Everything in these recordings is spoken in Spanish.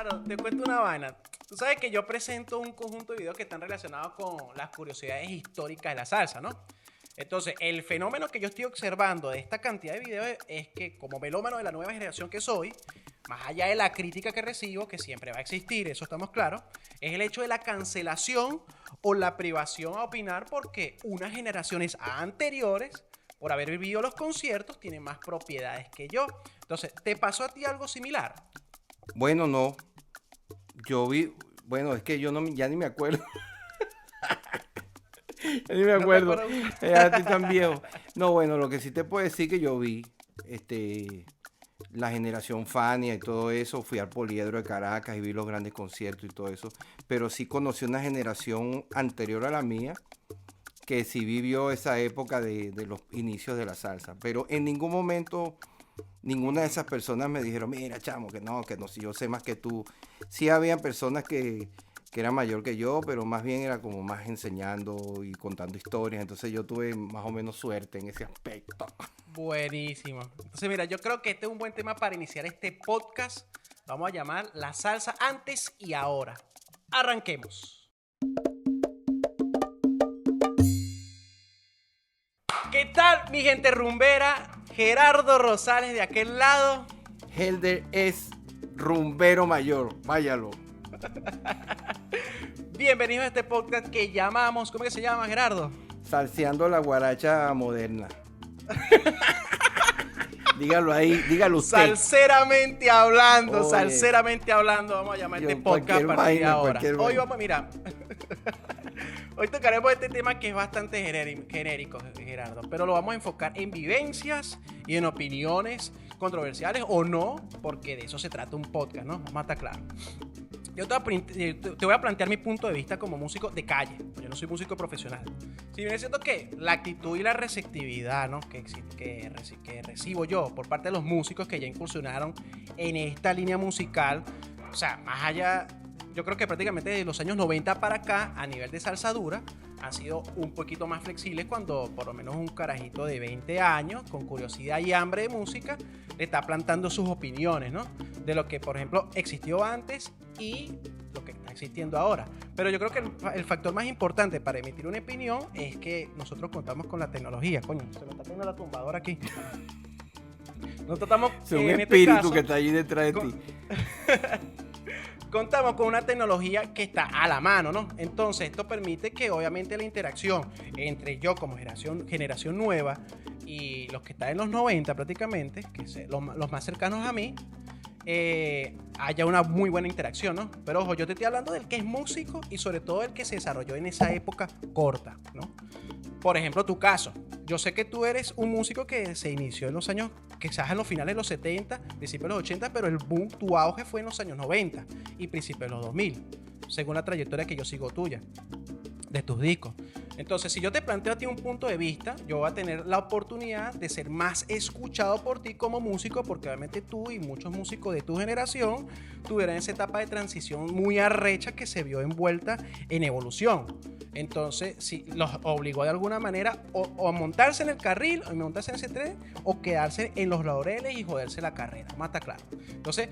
Gerardo, te cuento una vaina. Tú sabes que yo presento un conjunto de videos que están relacionados con las curiosidades históricas de la salsa, ¿no? Entonces, el fenómeno que yo estoy observando de esta cantidad de videos es que, como melómano de la nueva generación que soy, más allá de la crítica que recibo, que siempre va a existir, eso estamos claros, es el hecho de la cancelación o la privación a opinar porque unas generaciones anteriores, por haber vivido los conciertos, tienen más propiedades que yo. Entonces, ¿te pasó a ti algo similar? Bueno, no. Yo vi, bueno, es que yo no, ya ni me acuerdo. Ya ni me ¿No te acuerdo. acuerdas? Ya estoy tan viejo. No, bueno, lo que sí te puedo decir que yo vi, la generación Fania y todo eso, fui al Poliedro de Caracas y vi los grandes conciertos y todo eso, pero sí conocí una generación anterior a la mía que sí vivió esa época de los inicios de la salsa, pero en ningún momento ninguna de esas personas me dijeron, mira, chamo, que no, si yo sé más que tú. Sí habían personas que eran mayor que yo, pero más bien era como más enseñando y contando historias, entonces yo tuve más o menos suerte en ese aspecto. Buenísimo. Entonces, mira, yo creo que este es un buen tema para iniciar este podcast. Vamos a llamar La Salsa Antes y Ahora. Arranquemos. ¿Qué tal, mi gente rumbera? Gerardo Rosales de aquel lado. Helder es rumbero mayor, váyalo. Bienvenidos a este podcast que llamamos, ¿cómo que se llama, Gerardo? Salseando la guaracha moderna. Dígalo ahí, dígalo usted. Salseramente hablando, Oye, salseramente hablando, vamos a llamar yo, este podcast a cualquier partir de vaina, ahora. cualquier Hoy vaina. vamos, mira, hoy tocaremos este tema que es bastante genérico, Gerardo, pero lo vamos a enfocar en vivencias y en opiniones controversiales o no, porque de eso se trata un podcast, ¿no? Vamos a estar claros. Yo te voy a plantear mi punto de vista como músico de calle. Yo no soy músico profesional. Si bien es cierto que la actitud y la receptividad, ¿no? que recibo yo por parte de los músicos que ya incursionaron en esta línea musical, o sea, más allá, yo creo que prácticamente desde los años 90 para acá, a nivel de salsa dura, han sido un poquito más flexibles cuando por lo menos un carajito de 20 años, con curiosidad y hambre de música, le está plantando sus opiniones, ¿no? De lo que, por ejemplo, existió antes y lo que está existiendo ahora. Pero yo creo que el factor más importante para emitir una opinión es que nosotros contamos con la tecnología. Coño, se me está poniendo la tumbadora aquí. Nosotros estamos, Es un en este espíritu caso, que está allí detrás de ti. contamos con una tecnología que está a la mano, ¿no? Entonces, esto permite que obviamente la interacción entre yo como generación nueva y los que están en los 90 prácticamente, los más cercanos a mí, haya una muy buena interacción, ¿no? Pero ojo, yo te estoy hablando del que es músico y sobre todo el que se desarrolló en esa época corta, ¿no? Por ejemplo, tu caso. Yo sé que tú eres un músico que se inició en los años, quizás en los finales de los 70, principios de los 80, pero el boom, tu auge fue en los años 90 y principios de los 2000, según la trayectoria que yo sigo tuya, de tus discos. Entonces, si yo te planteo a ti un punto de vista, yo voy a tener la oportunidad de ser más escuchado por ti como músico, porque obviamente tú y muchos músicos de tu generación tuvieron esa etapa de transición muy arrecha que se vio envuelta en evolución. Entonces, si los obligó de alguna manera o a montarse en el carril, o a montarse en ese tren, o quedarse en los laureles y joderse la carrera, más está claro. Entonces,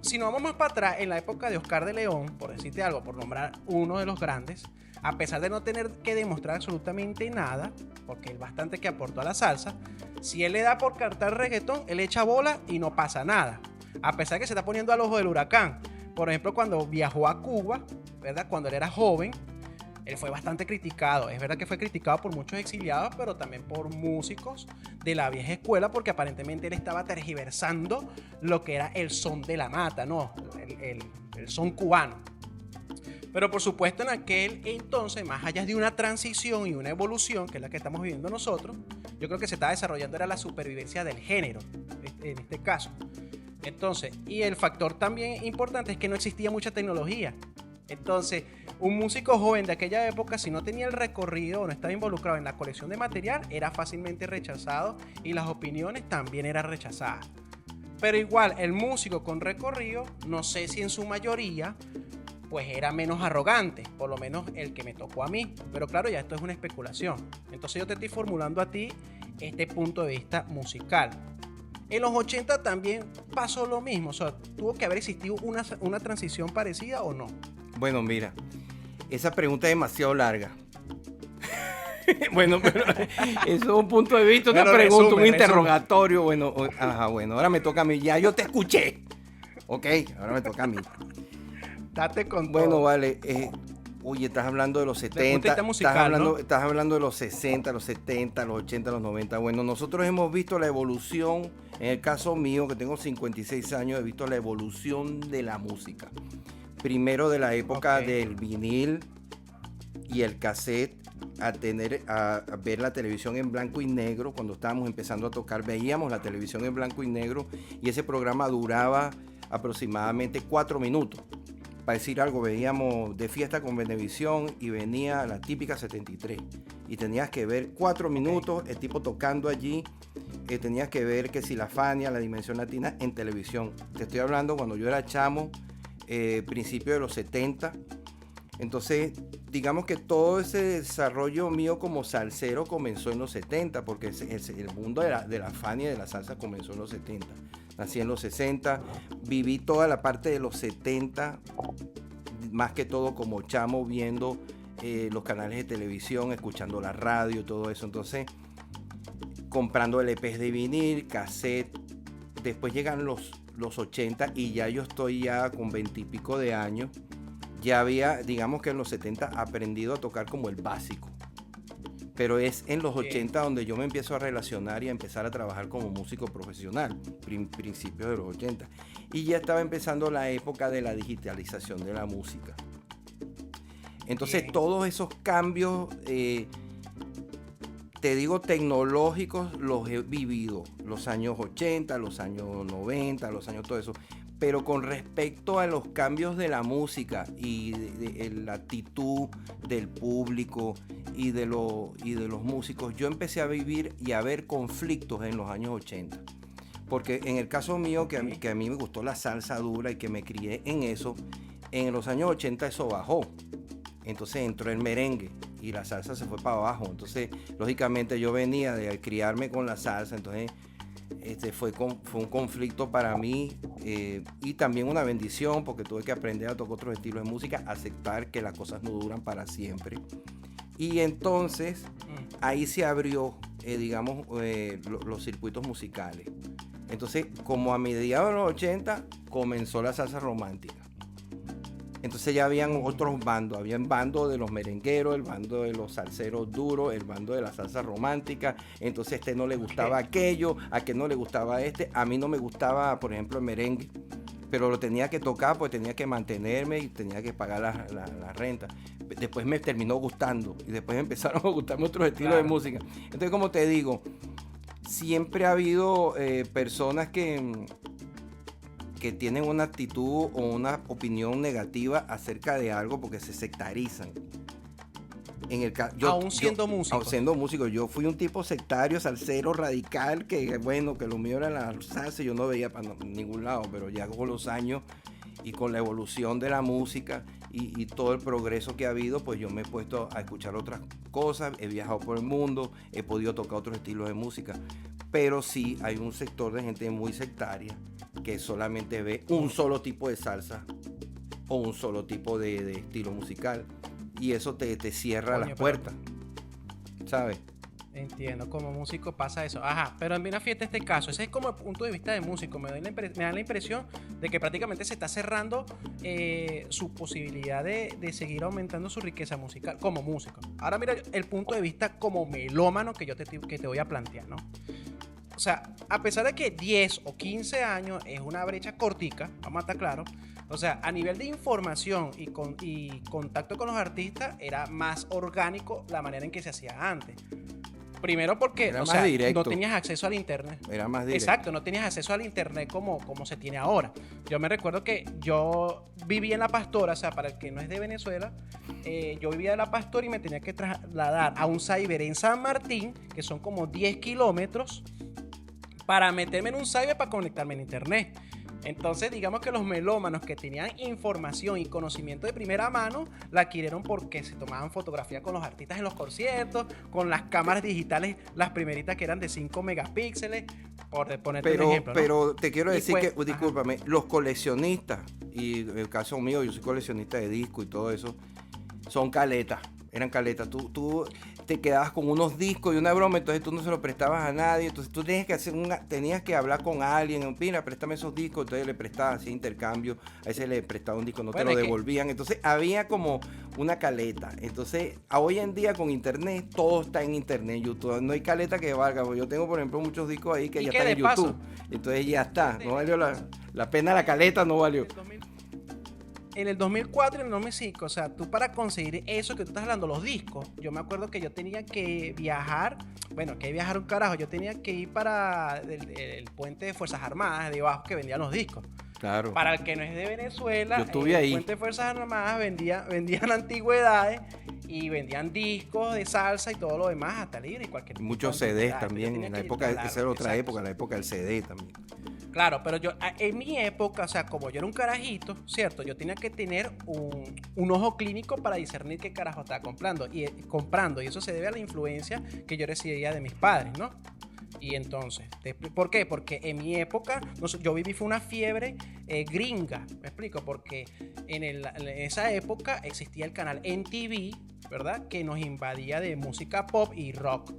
si nos vamos más para atrás, en la época de Oscar de León, por decirte algo, por nombrar uno de los grandes, a pesar de no tener que demostrar absolutamente nada, porque él bastante que aportó a la salsa, si él le da por cantar reggaetón, él echa bola y no pasa nada. A pesar de que se está poniendo al ojo del huracán. Por ejemplo, cuando viajó a Cuba, ¿verdad? Cuando él era joven, él fue bastante criticado. Es verdad que fue criticado por muchos exiliados, pero también por músicos de la vieja escuela, porque aparentemente él estaba tergiversando lo que era el son de la mata, ¿no? El son cubano. Pero por supuesto en aquel entonces, más allá de una transición y una evolución, que es la que estamos viviendo nosotros, yo creo que se estaba desarrollando era la supervivencia del género, en este caso. Entonces, y el factor también importante es que no existía mucha tecnología. Entonces, un músico joven de aquella época, si no tenía el recorrido o no estaba involucrado en la colección de material, era fácilmente rechazado y las opiniones también eran rechazadas. Pero igual, el músico con recorrido, no sé si en su mayoría, pues era menos arrogante, por lo menos el que me tocó a mí. Pero claro, ya esto es una especulación. Entonces yo te estoy formulando a ti este punto de vista musical. En los 80 también pasó lo mismo. O sea, ¿tuvo que haber existido una transición parecida o no? Bueno, mira, esa pregunta es demasiado larga. Bueno, pero eso es un punto de vista, una pregunta, un interrogatorio. Bueno, bueno, ahora me toca a mí. Ya yo te escuché. Ok, ahora me toca a mí. Date con bueno, todo. Vale. Oye, estás hablando de los 70, musical, estás hablando de los 60, los 70, los 80, los 90. Bueno, nosotros hemos visto la evolución, en el caso mío, que tengo 56 años, he visto la evolución de la música. Primero de la época del vinil y el cassette, a ver la televisión en blanco y negro. Cuando estábamos empezando a tocar, veíamos la televisión en blanco y negro y ese programa duraba aproximadamente 4 minutos. Para decir algo, veíamos De Fiesta con Venevisión y venía la típica 73 y tenías que ver 4 minutos el tipo tocando allí. Tenías que ver que si la Fania, la Dimensión Latina en televisión. Te estoy hablando cuando yo era chamo, principio de los 70. Entonces, digamos que todo ese desarrollo mío como salsero comenzó en los 70, porque el mundo de la Fania y de la salsa comenzó en los 70. Nací en los 60, viví toda la parte de los 70, más que todo como chamo, viendo los canales de televisión, escuchando la radio, todo eso. Entonces, comprando LPs de vinil, cassette. Después llegan los 80 y ya yo estoy ya con 20 y pico de años. Ya había, digamos que en los 70 aprendido a tocar como el básico. Pero es en los 80 donde yo me empiezo a relacionar y a empezar a trabajar como músico profesional, principios de los 80. Y ya estaba empezando la época de la digitalización de la música. Entonces todos esos cambios, te digo, tecnológicos, los he vivido. Los años 80, los años 90, los años todo eso. Pero con respecto a los cambios de la música y de la actitud del público y de los músicos, yo empecé a vivir y a ver conflictos en los años 80. Porque en el caso mío, que a mí me gustó la salsa dura y que me crié en eso, en los años 80 eso bajó. Entonces entró el merengue y la salsa se fue para abajo. Entonces, lógicamente yo venía de criarme con la salsa, entonces fue un conflicto para mí y también una bendición porque tuve que aprender a tocar otros estilos de música, aceptar que las cosas no duran para siempre. Y entonces ahí se abrió, digamos, los circuitos musicales. Entonces, como a mediados de los 80 comenzó la salsa romántica. Entonces ya habían otros bandos, habían bando de los merengueros, el bando de los salseros duros, el bando de la salsa romántica. Entonces no le gustaba aquello, a que no le gustaba a mí no me gustaba, por ejemplo, el merengue, pero lo tenía que tocar porque tenía que mantenerme y tenía que pagar la renta. Después me terminó gustando y después empezaron a gustarme otros estilos de música. Entonces, como te digo, siempre ha habido personas que tienen una actitud o una opinión negativa acerca de algo porque se sectarizan. Aún siendo músico. Yo fui un tipo sectario, salsero, radical, que bueno, que lo mío era la salsa, yo no veía para ningún lado, pero ya con los años y con la evolución de la música y todo el progreso que ha habido, pues yo me he puesto a escuchar otras cosas, he viajado por el mundo, he podido tocar otros estilos de música, pero sí hay un sector de gente muy sectaria que solamente ve un solo tipo de salsa o un solo tipo de estilo musical y eso te cierra las puertas, ¿sabes? Entiendo, como músico pasa eso. Ajá, pero mira, fíjate este caso. Ese es como el punto de vista de músico. Me da la impresión de que prácticamente se está cerrando su posibilidad de seguir aumentando su riqueza musical como músico. Ahora mira el punto de vista como melómano que te voy a plantear, ¿no? O sea, a pesar de que 10 o 15 años es una brecha cortica, vamos a estar claros, o sea, a nivel de información y contacto con los artistas era más orgánico la manera en que se hacía antes. Primero porque no tenías acceso al internet. Era más directo. Exacto, no tenías acceso al internet como se tiene ahora. Yo me recuerdo que yo vivía en La Pastora, o sea, para el que no es de Venezuela, yo vivía en La Pastora y me tenía que trasladar a un cyber en San Martín, que son como 10 kilómetros, para meterme en un cyber para conectarme en internet. Entonces, digamos que los melómanos que tenían información y conocimiento de primera mano la adquirieron porque se tomaban fotografías con los artistas en los conciertos, con las cámaras digitales, las primeritas que eran de 5 megapíxeles, por ponerte un ejemplo, ¿no? Pero te quiero decir pues, que, discúlpame, los coleccionistas, y en el caso mío, yo soy coleccionista de discos y todo eso, son caletas, eran caletas. Tú te quedabas con unos discos y una broma, entonces tú no se lo prestabas a nadie, entonces tú tenías que hablar con alguien, mira, préstame esos discos, entonces le prestabas así intercambio, a veces le prestaba un disco, no te lo devolvían, entonces había como una caleta. Entonces hoy en día con internet, todo está en internet, YouTube, no hay caleta que valga, yo tengo por ejemplo muchos discos ahí que ya están en YouTube, entonces ya está, no valió la pena, la caleta no valió. En el 2004 y en el 2005, o sea, tú para conseguir eso que tú estás hablando, los discos, yo me acuerdo que yo tenía que viajar, bueno, que viajar un carajo, yo tenía que ir para el puente de Fuerzas Armadas, de abajo, que vendían los discos. Claro. Para el que no es de Venezuela, yo estuve ahí. El puente de Fuerzas Armadas vendían antigüedades y vendían discos de salsa y todo lo demás, hasta libre y cualquier tipo. Muchos CDs también, en la época, esa era otra época, la época del CD también. Claro, pero yo, en mi época, o sea, como yo era un carajito, ¿cierto? Yo tenía que tener un ojo clínico para discernir qué carajo estaba comprando. Y eso se debe a la influencia que yo recibía de mis padres, ¿no? Y entonces, ¿por qué? Porque en mi época, yo viví fue una fiebre gringa, me explico, porque en esa época existía el canal MTV, ¿verdad? Que nos invadía de música pop y rock.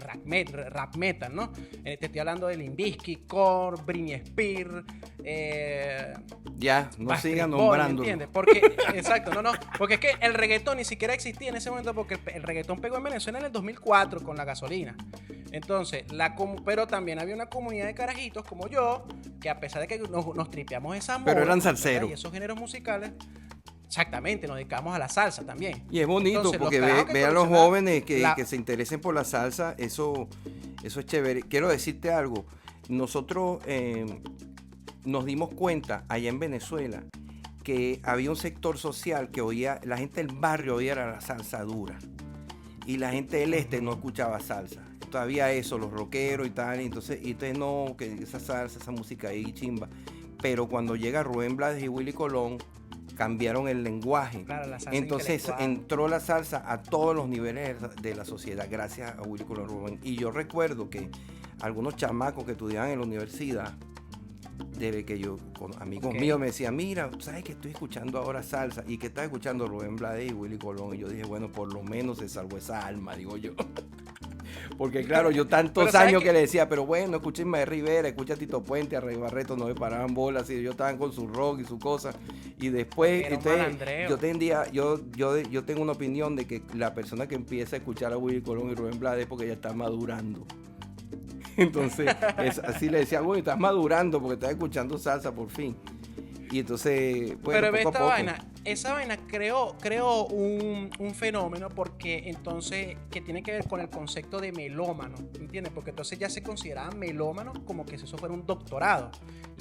Rap metal, ¿no? Te estoy hablando de Limp Bizkit, Korn, Britney Spears, ya, no sigan nombrándolo. ¿Entiendes? Porque, exacto, no, porque es que el reggaetón ni siquiera existía en ese momento, porque el reggaetón pegó en Venezuela en el 2004 con la gasolina. Entonces, pero también había una comunidad de carajitos como yo, que a pesar de que nos tripeamos esa moda, pero eran salseros. Y esos géneros musicales, exactamente, nos dedicamos a la salsa también. Y es bonito. Entonces, porque vean los jóvenes que se interesen por la salsa, eso es chévere. Quiero decirte algo, nosotros nos dimos cuenta allá en Venezuela que había un sector social que oía, la gente del barrio oía la salsa dura y la gente del este no escuchaba salsa. Todavía eso, los rockeros y tal, y entonces no, que esa salsa, esa música ahí chimba. Pero cuando llega Rubén Blades y Willy Colón, cambiaron el lenguaje. Claro, la salsa entonces entró la salsa a todos los niveles de la sociedad gracias a Willy Colón Rubén. Y yo recuerdo que algunos chamacos que estudiaban en la universidad, desde que yo, con amigos míos me decían, mira, ¿sabes que estoy escuchando ahora salsa? ¿Y que estás escuchando Rubén Blades y Willy Colón? Y yo dije, bueno, por lo menos se salvó esa alma, digo yo. Porque claro, yo tantos años que le decía, pero bueno, escucha Ismael Rivera, escucha a Tito Puente, a Rey Barreto, no me paraban bolas, y ellos estaban con su rock y su cosa. Y después, yo tengo una opinión de que la persona que empieza a escuchar a Willy Colón y Rubén Blades es porque ya está madurando. Entonces, así le decía, bueno, estás madurando porque estás escuchando salsa por fin. Y entonces, bueno, pero ve esa vaina creó un fenómeno, porque entonces, que tiene que ver con el concepto de melómano, ¿entiendes? Porque entonces ya se consideraban melómanos como que si eso fuera un doctorado.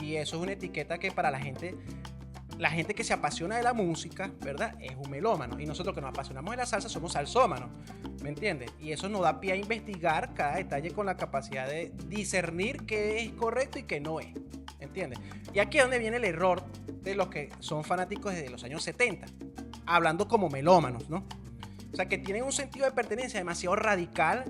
Y eso es una etiqueta que para la gente que se apasiona de la música, ¿verdad? Es un melómano. Y nosotros que nos apasionamos de la salsa somos salsómanos, ¿me entiendes? Y eso nos da pie a investigar cada detalle con la capacidad de discernir qué es correcto y qué no es, ¿entiendes? Y aquí es donde viene el error de los que son fanáticos desde los años 70, hablando como melómanos, ¿no? O sea, que tienen un sentido de pertenencia demasiado radical,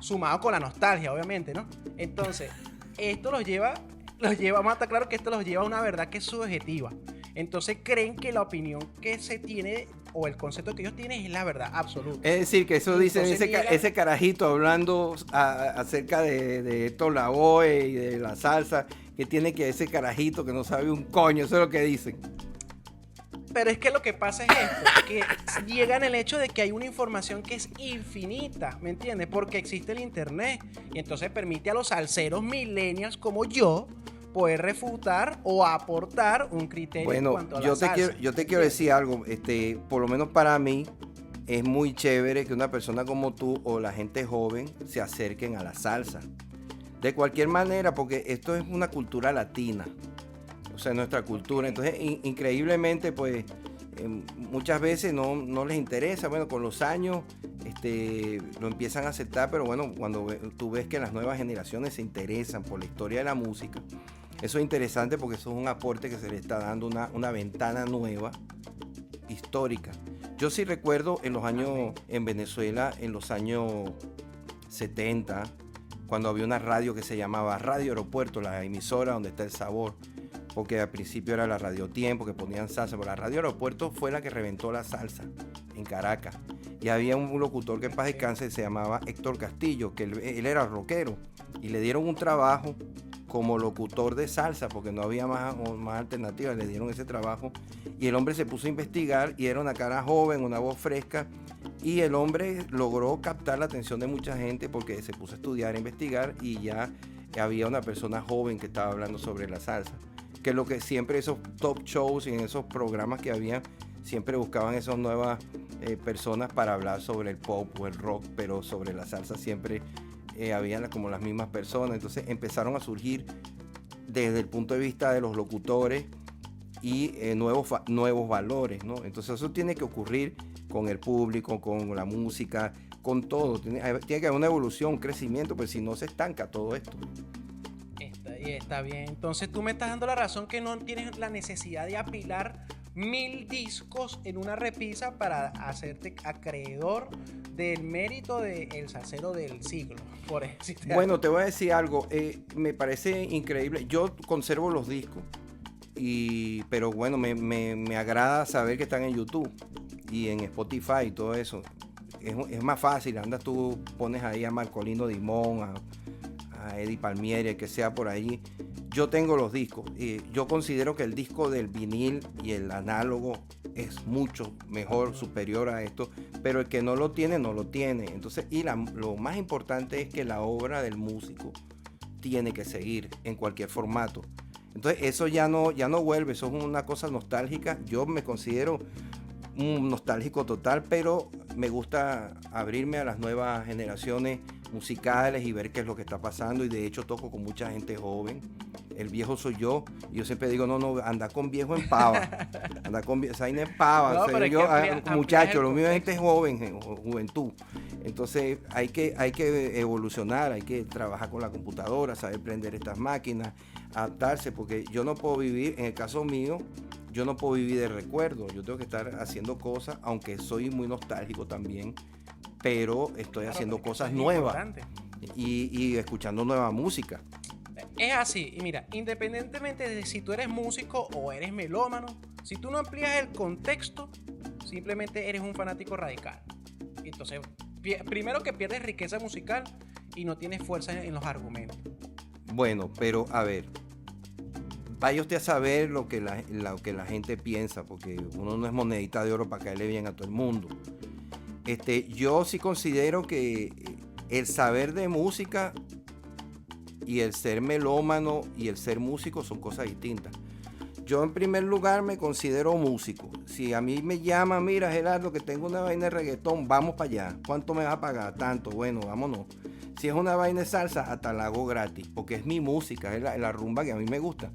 sumado con la nostalgia, obviamente, ¿no? Entonces, esto vamos a estar claro que esto los lleva a una verdad que es subjetiva. Entonces creen que la opinión que se tiene o el concepto que ellos tienen es la verdad absoluta. Es decir, que eso dice ese carajito hablando acerca de Héctor Lavoe y de la salsa, que tiene que ese carajito que no sabe un coño, eso es lo que dicen. Pero es que lo que pasa es esto, que llegan el hecho de que hay una información que es infinita, ¿me entiendes? Porque existe el internet y entonces permite a los salseros millennials como yo poder refutar o aportar un criterio en cuanto a la salsa. Yo te quiero decir algo, por lo menos para mí es muy chévere que una persona como tú o la gente joven se acerquen a la salsa. De cualquier manera, porque esto es una cultura latina, o sea, nuestra cultura. Entonces, increíblemente, pues, muchas veces no les interesa. Bueno, con los años lo empiezan a aceptar, pero bueno, cuando tú ves que las nuevas generaciones se interesan por la historia de la música, Eso es interesante porque eso es un aporte que se le está dando una ventana nueva, histórica. Yo sí recuerdo en los años, en Venezuela, en los años 70, cuando había una radio que se llamaba Radio Aeropuerto, la emisora donde está el sabor, porque al principio era la Radio Tiempo, que ponían salsa, pero la Radio Aeropuerto fue la que reventó la salsa en Caracas. Y había un locutor que en paz descanse se llamaba Héctor Castillo, que él era rockero, y le dieron un trabajo como locutor de salsa, porque no había más alternativas, le dieron ese trabajo, y el hombre se puso a investigar, y era una cara joven, una voz fresca, y el hombre logró captar la atención de mucha gente, porque se puso a estudiar, a investigar, y ya había una persona joven que estaba hablando sobre la salsa, que es lo que siempre esos top shows y en esos programas que había, siempre buscaban esas nuevas personas para hablar sobre el pop o el rock, pero sobre la salsa siempre habían como las mismas personas. Entonces empezaron a surgir desde el punto de vista de los locutores y nuevos valores, ¿no? Entonces eso tiene que ocurrir con el público, con la música, con todo. Tiene que haber una evolución, un crecimiento, pues si no se estanca todo esto. Está bien. Entonces tú me estás dando la razón que no tienes la necesidad de apilar 1000 discos en una repisa para hacerte acreedor del mérito del salsero del siglo. Bueno, te voy a decir algo. Me parece increíble. Yo conservo los discos, pero bueno, me agrada saber que están en YouTube y en Spotify y todo eso. Es más fácil. Andas tú, pones ahí a Marcolino Dimón, a Eddie Palmieri, que sea por ahí. Yo tengo los discos. Yo considero que el disco del vinil y el análogo es mucho mejor, superior a esto, pero el que no lo tiene, no lo tiene. Entonces, lo más importante es que la obra del músico tiene que seguir en cualquier formato. Entonces, eso ya no vuelve, eso es una cosa nostálgica. Yo me considero un nostálgico total, pero me gusta abrirme a las nuevas generaciones musicales y ver qué es lo que está pasando, y de hecho toco con mucha gente joven. El viejo soy yo, y yo siempre digo, no, anda con viejo en pava, anda con viejo, en pava, no, o sea, yo, muchachos, lo mío es gente joven, juventud. Entonces hay que evolucionar, hay que trabajar con la computadora, saber prender estas máquinas, adaptarse, porque yo no puedo vivir, en el caso mío, yo no puedo vivir de recuerdo, yo tengo que estar haciendo cosas, aunque soy muy nostálgico también, pero estoy haciendo cosas nuevas y escuchando nueva música. Es así, y mira, independientemente de si tú eres músico o eres melómano, si tú no amplías el contexto, simplemente eres un fanático radical. Entonces, primero que pierdes riqueza musical y no tienes fuerza en los argumentos. Bueno, pero a ver, vaya usted a saber lo que la gente piensa, porque uno no es monedita de oro para caerle bien a todo el mundo. Yo sí considero que el saber de música y el ser melómano y el ser músico son cosas distintas. Yo en primer lugar me considero músico. Si a mí me llaman, mira Gerardo, que tengo una vaina de reggaetón, vamos para allá. ¿Cuánto me vas a pagar? Tanto, bueno, vámonos. Si es una vaina de salsa, hasta la hago gratis, porque es mi música, es la rumba que a mí me gusta.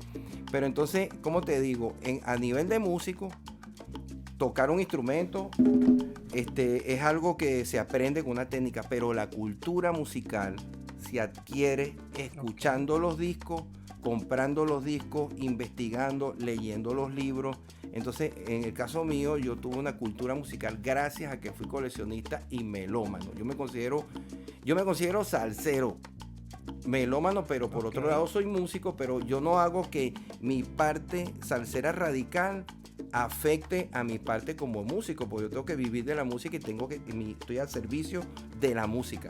Pero entonces, ¿cómo te digo? A nivel de músico, tocar un instrumento es algo que se aprende con una técnica, pero la cultura musical se adquiere escuchando los discos, comprando los discos, investigando, leyendo los libros. Entonces, en el caso mío, yo tuve una cultura musical gracias a que fui coleccionista y melómano. Yo me considero salsero, melómano, pero por otro lado soy músico, pero yo no hago que mi parte salsera radical afecte a mi parte como músico, porque yo tengo que vivir de la música y estoy al servicio de la música.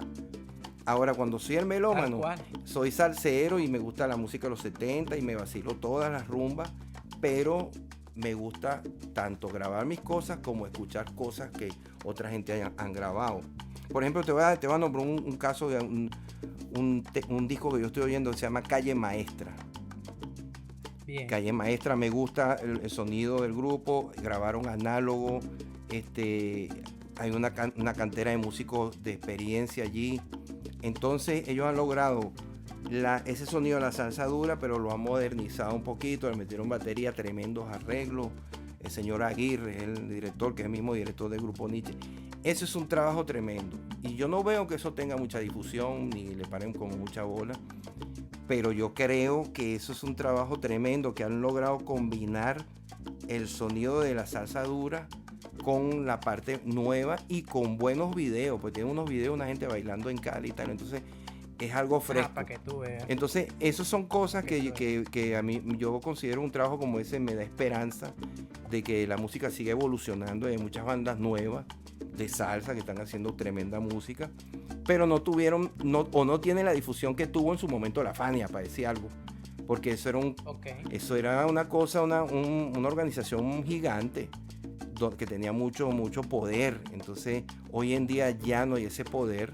Ahora, cuando soy el melómano, soy salsero y me gusta la música de los 70 y me vacilo todas las rumbas, pero me gusta tanto grabar mis cosas como escuchar cosas que otra gente han grabado. Por ejemplo, te voy a nombrar un caso de un disco que yo estoy oyendo que se llama Calle Maestra. Bien. Calle Maestra, me gusta el sonido del grupo, grabaron análogo, hay una cantera de músicos de experiencia allí. Entonces ellos han logrado ese sonido de la salsa dura, pero lo han modernizado un poquito, le metieron batería, tremendos arreglos. El señor Aguirre, el director, que es el mismo director del grupo Nietzsche. Eso es un trabajo tremendo. Y yo no veo que eso tenga mucha difusión, ni le paren como mucha bola. pero yo creo que eso es un trabajo tremendo, que han logrado combinar el sonido de la salsa dura con la parte nueva y con buenos videos, pues tienen unos videos, una gente bailando en Cali y tal, entonces es algo fresco. Para que tú veas. Entonces, esas son cosas que a mí, yo considero un trabajo como ese, me da esperanza de que la música siga evolucionando. Hay muchas bandas nuevas de salsa que están haciendo tremenda música, pero no tuvieron, no tienen la difusión que tuvo en su momento la Fania, para decir algo. Porque eso era una cosa, una organización gigante que tenía mucho poder. Entonces, hoy en día ya no hay ese poder,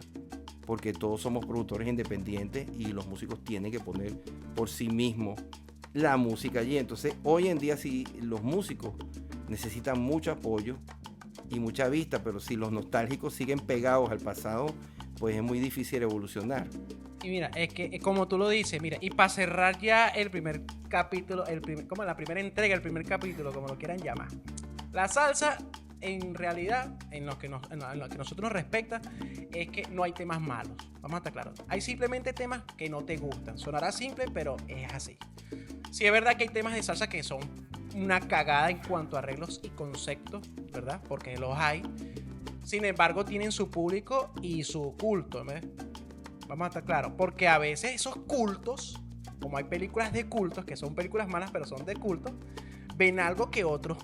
porque todos somos productores independientes y los músicos tienen que poner por sí mismos la música allí. Entonces, hoy en día sí, los músicos necesitan mucho apoyo y mucha vista, pero si los nostálgicos siguen pegados al pasado, pues es muy difícil evolucionar. Y mira, es que como tú lo dices, mira, y para cerrar ya el primer capítulo, como la primera entrega, el primer capítulo, como lo quieran llamar, la salsa, en realidad, en lo que nosotros nos respecta, es que no hay temas malos. Vamos a estar claros. Hay simplemente temas que no te gustan. Sonará simple, pero es así. Sí, es verdad que hay temas de salsa que son una cagada en cuanto a arreglos y conceptos, ¿verdad? Porque los hay. Sin embargo, tienen su público y su culto, ¿ves? Vamos a estar claros. Porque a veces esos cultos, como hay películas de cultos, que son películas malas, pero son de culto, ven algo que otros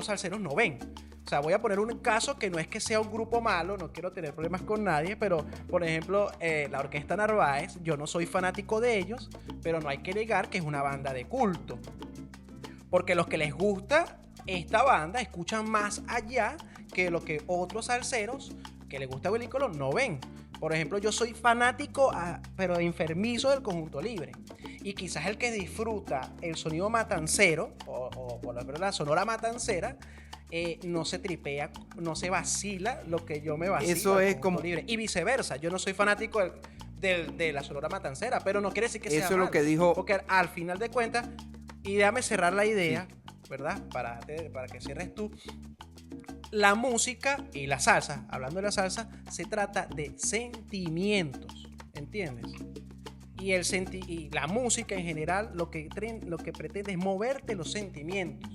salseros no ven. O sea, voy a poner un caso que no es que sea un grupo malo, no quiero tener problemas con nadie, pero por ejemplo, la Orquesta Narváez, yo no soy fanático de ellos, pero no hay que negar que es una banda de culto. Porque los que les gusta esta banda escuchan más allá que lo que otros salseros que les gusta Willy Colón no ven. Por ejemplo, yo soy fanático, pero enfermizo del Conjunto Libre. Y quizás el que disfruta el sonido matancero, o por ejemplo la sonora matancera, no se tripea, no se vacila lo que yo me vacilo. Eso es como Libre. Y viceversa, yo no soy fanático de la sonora matancera, pero no quiere decir que sea eso malo, es lo que dijo. porque al final de cuentas, y déjame cerrar la idea, sí, ¿verdad? Para que cierres tú. La música y la salsa, hablando de la salsa, se trata de sentimientos, ¿entiendes? Y la música en general lo que pretende es moverte los sentimientos.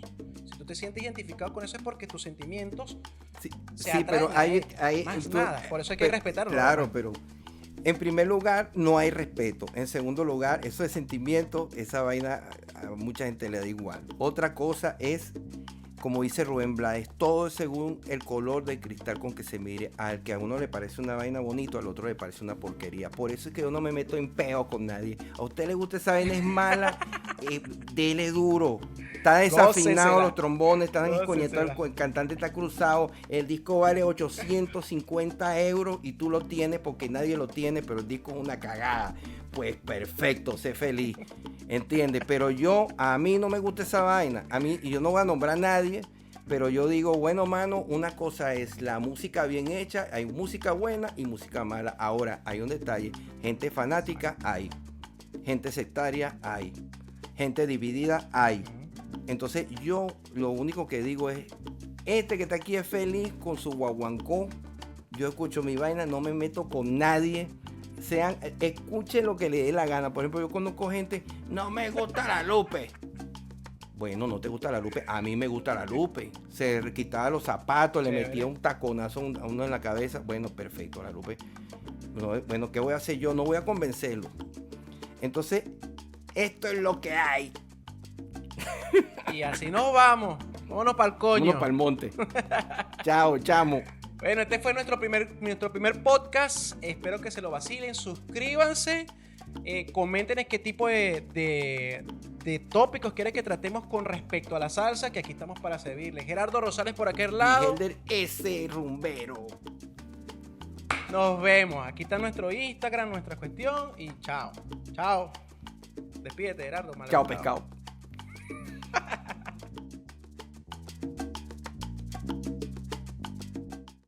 Si tú te sientes identificado con eso es porque tus sentimientos se atraen, pero hay nada. Por eso hay que respetarlo. Claro, ¿verdad? pero en primer lugar no hay respeto. En segundo lugar, eso de sentimientos, esa vaina a mucha gente le da igual. Otra cosa es, como dice Rubén Blades, todo es según el color del cristal con que se mire. Al que a uno le parece una vaina bonito, al otro le parece una porquería. Por eso es que yo no me meto en peo con nadie. A usted le gusta esa vaina, es mala, dele duro. Está desafinado los trombones, están desconectados, el cantante está cruzado, el disco vale 850 euros y tú lo tienes porque nadie lo tiene, pero el disco es una cagada. Pues perfecto, sé feliz, ¿entiendes? Pero a mí no me gusta esa vaina. Y yo no voy a nombrar a nadie, pero yo digo, bueno, mano, una cosa es la música bien hecha, hay música buena y música mala. Ahora, hay un detalle, gente fanática hay, gente sectaria hay, gente dividida hay. Entonces yo lo único que digo es, este que está aquí es feliz con su guaguancó, yo escucho mi vaina, no me meto con nadie. Escuchen lo que le dé la gana. Por ejemplo, yo conozco gente, no me gusta la Lupe. Bueno, no te gusta la Lupe, a mí me gusta la Lupe. Se quitaba los zapatos, le metía un taconazo a uno en la cabeza. Bueno, perfecto, la Lupe. Bueno, ¿qué voy a hacer yo? No voy a convencerlo. Entonces, esto es lo que hay. Y así nos vamos. Vámonos para el coño. Vámonos para el monte. Chao, chamo. Bueno, este fue nuestro primer podcast. Espero que se lo vacilen. Suscríbanse. Comenten qué tipo de tópicos quieren que tratemos con respecto a la salsa, que aquí estamos para servirles. Gerardo Rosales por aquel lado. Helder ese rumbero. Nos vemos. Aquí está nuestro Instagram, nuestra cuestión. Y chao. Chao. Despídete, Gerardo. Chao, pescado.